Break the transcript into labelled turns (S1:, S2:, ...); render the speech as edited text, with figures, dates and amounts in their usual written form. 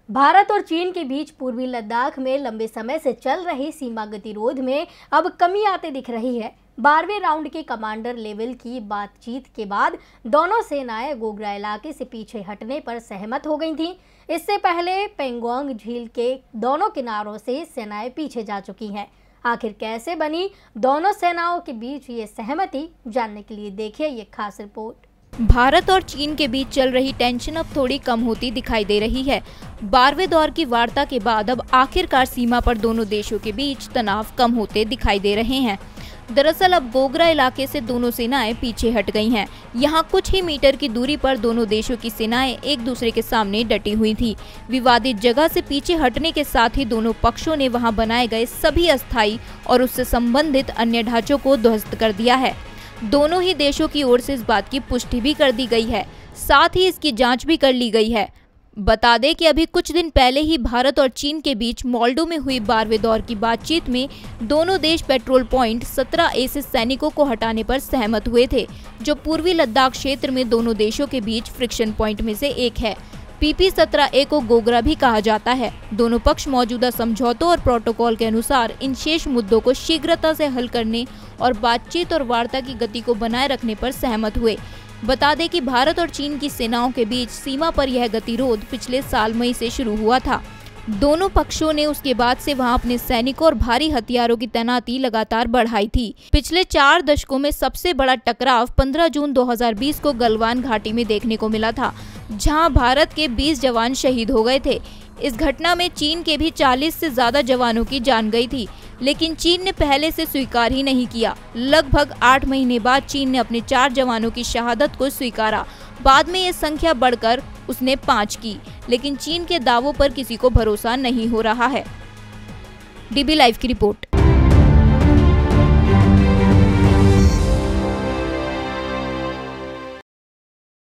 S1: भारत और चीन के बीच पूर्वी लद्दाख में लंबे समय से चल रही सीमा गतिरोध में अब कमी आते दिख रही है। 12वें राउंड के कमांडर लेवल की बातचीत के बाद दोनों सेनाएं गोग्रा इलाके से पीछे हटने पर सहमत हो गई थीं। इससे पहले पेंगोंग झील के दोनों किनारों से सेनाएं पीछे जा चुकी हैं। आखिर कैसे बनी दोनों सेनाओं के बीच ये सहमति, जानने के लिए देखिए ये खास रिपोर्ट।
S2: भारत और चीन के बीच चल रही टेंशन अब थोड़ी कम होती दिखाई दे रही है। 12वें दौर की वार्ता के बाद अब आखिरकार सीमा पर दोनों देशों के बीच तनाव कम होते दिखाई दे रहे हैं। दरअसल अब गोग्रा इलाके से दोनों सेनाएं पीछे हट गई हैं। यहां कुछ ही मीटर की दूरी पर दोनों देशों की सेनाएं एक दूसरे के सामने डटी हुई थी। विवादित जगह से पीछे हटने के साथ ही दोनों पक्षों ने वहां बनाए गए सभी अस्थायी और उससे संबंधित अन्य ढांचों को ध्वस्त कर दिया है। दोनों ही देशों की ओर से इस बात की पुष्टि भी कर दी गई है, साथ ही इसकी जांच भी कर ली गई है। बता दें कि अभी कुछ दिन पहले ही भारत और चीन के बीच मोल्डो में हुई 12वें दौर की बातचीत में दोनों देश पेट्रोल पॉइंट 17A से सैनिकों को हटाने पर सहमत हुए थे, जो पूर्वी लद्दाख क्षेत्र में दोनों देशों के बीच फ्रिक्शन पॉइंट में से एक है। PP-17A को गोग्रा भी कहा जाता है। दोनों पक्ष मौजूदा समझौतों और प्रोटोकॉल के अनुसार इन शेष मुद्दों को शीघ्रता से हल करने और बातचीत और वार्ता की गति को बनाए रखने पर सहमत हुए। बता दें कि भारत और चीन की सेनाओं के बीच सीमा पर यह गतिरोध पिछले साल मई से शुरू हुआ था। दोनों पक्षों ने उसके बाद से वहां अपने सैनिकों और भारी हथियारों की तैनाती लगातार बढ़ाई थी। पिछले 4 दशकों में सबसे बड़ा टकराव 15 जून 2020 को गलवान घाटी में देखने को मिला था, जहां भारत के 20 जवान शहीद हो गए थे। इस घटना में चीन के भी 40 से ज्यादा जवानों की जान गई थी, लेकिन चीन ने पहले से स्वीकार ही नहीं किया। लगभग 8 महीने बाद चीन ने अपने 4 जवानों की शहादत को स्वीकारा। बाद में ये संख्या बढ़कर उसने 5 की, लेकिन चीन के दावों पर किसी को भरोसा नहीं हो रहा है। DB लाइव की रिपोर्ट।